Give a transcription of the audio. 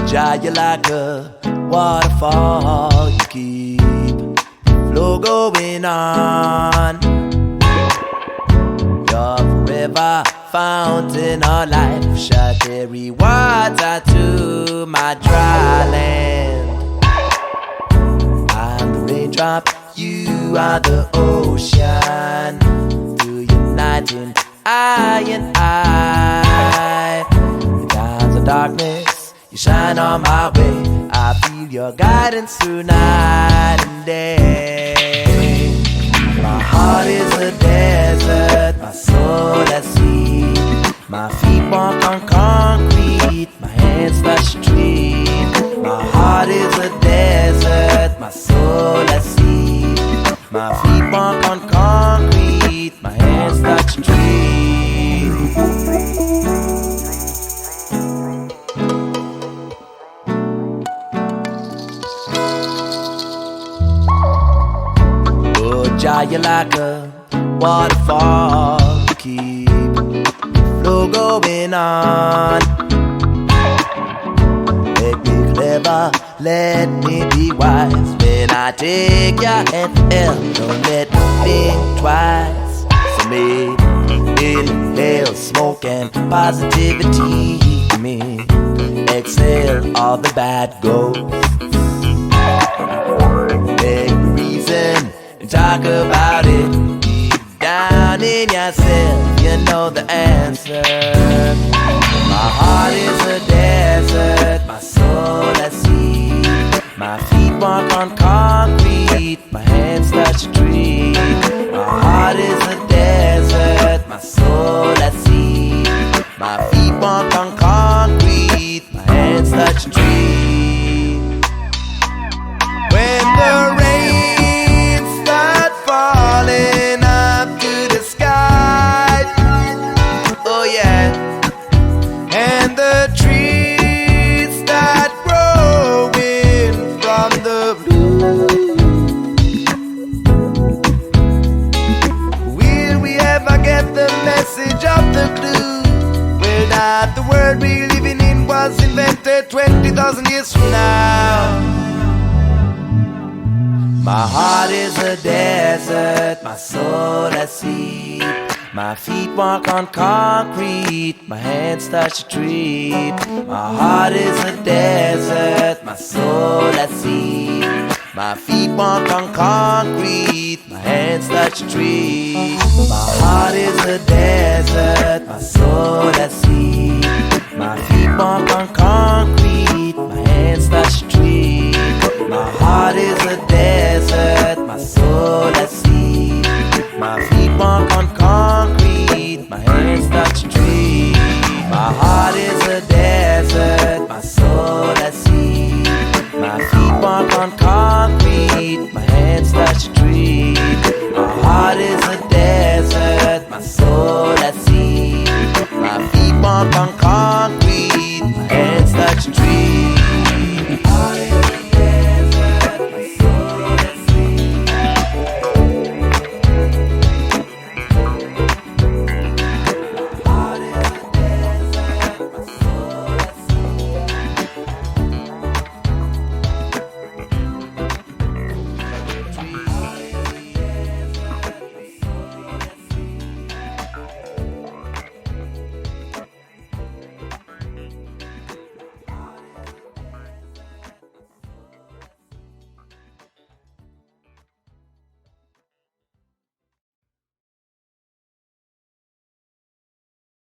Jah, you like a waterfall. You keep the flow going on. You're forever fountain of life. Shattering water to my dry land. I'm the raindrop, you are the ocean. Through uniting I and I. In times of darkness, you shine on my way. I feel your guidance through night and day. My heart is a desert, my soul at sea. My feet walk on concrete, my hands touch trees. My heart is a desert, my soul at sea. My feet walk on concrete, my hands touch trees. Oh, Jah, you like a waterfall. Keep the flow going on. Make me clever, let me be wise. When I take your hand, don't let me think twice. So me inhale smoke and positivity. Me exhale all the bad ghosts. Make reason and talk about it. Deep down in yourself, you know the answer. My heart is a desert, my soul at sea. My feet walk on concrete, my hands touch a tree. My heart is a desert, my soul at sea. My feet walk on concrete, my hands touch a tree. When the rain starts falling up to the sky, oh yeah, and the trees start growing from the blue, will we ever get the message of the clue? Well, that the world we're living in was invented 20,000 years from now. My heart is a desert, my soul at sea. My feet walk on concrete, my hands touch a tree. My heart is a desert, my soul at sea. My feet walk on concrete, my hands touch a tree. My heart is a desert.